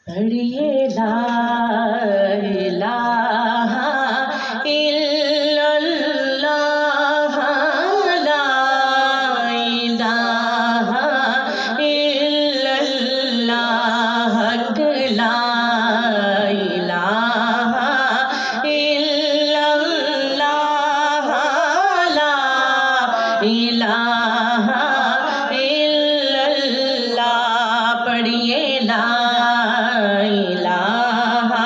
पढ़िए ला इलाहा इल्लल्लाह, ला इलाहा इल्लल्लाह, ला इलाहा इल्लल्लाह, ला इलाहा इल्लल्लाह। पढ़िए ला इलाहा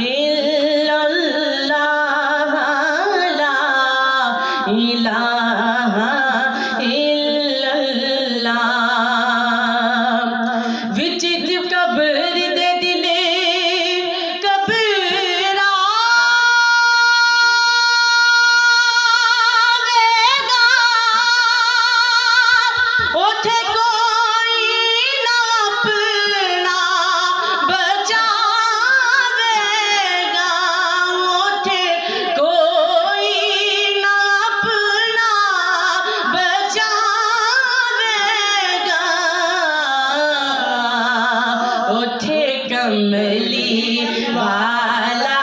इल्लल्लाह, ला इलाहा इल्लल्लाह। विच कब्र दे दिले कब्रा उठे कोई ना अपना बचावेगा, उठे कोई ना अपना बचावेगा, उठे कमली वाला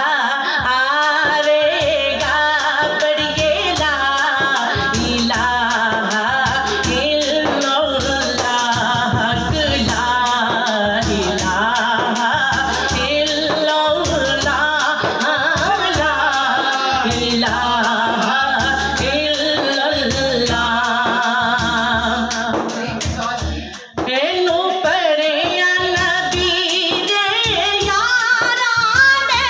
आवेगा। पढ़िए ला इलाहा इल्लल्लाह, ला इलाहा इल्लल्लाह, ला इलाहा इल्लल्लाह। एनू पढ़िया नबी दे यारा ने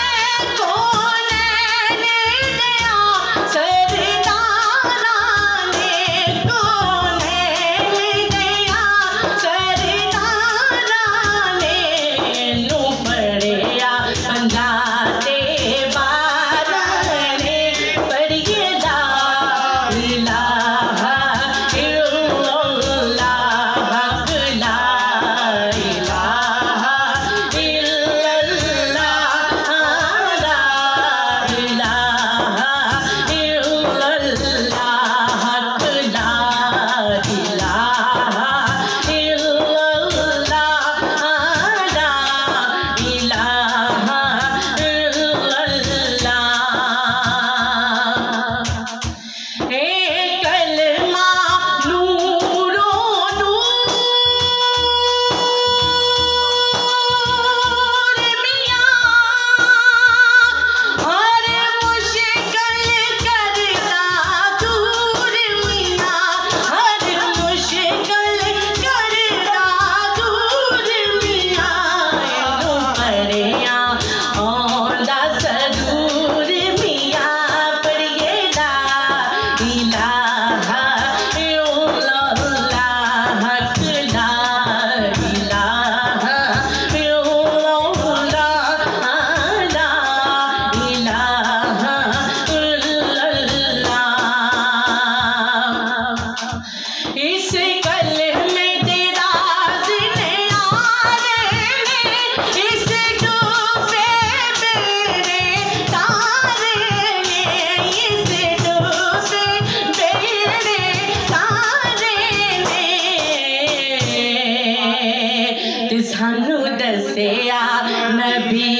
कोने दिया, सरदारा ने कोने दिया, सरदारा ने एनू पढ़िया पंजाते बारा ने। पढ़िए ला इलाहा इल्लल्लाह, ला इलाहा इल्लल्लाह, ला इलाहा इल्लल्लाह, ला इलाहा इल्लल्लाह, ला इलाहा इल्लल्लाह। ए कलमा नूरो नूर मियां, हर मुश्किल करदा दूर मियां, हर मुश्किल करदा दूर मियां। एनू पढ़िया औंदा सदूर मियां। पढ़िए ला इलाहा इल्लल्लाह, ला इलाहा इल्लल्लाह, ला इलाहा इल्लल्लाह। इस कलमे दे राज ने आरे ने, इस डूबे मेरे तारे ने, इस डूबे मेरे तारे ने। ते सानू दसिया नबी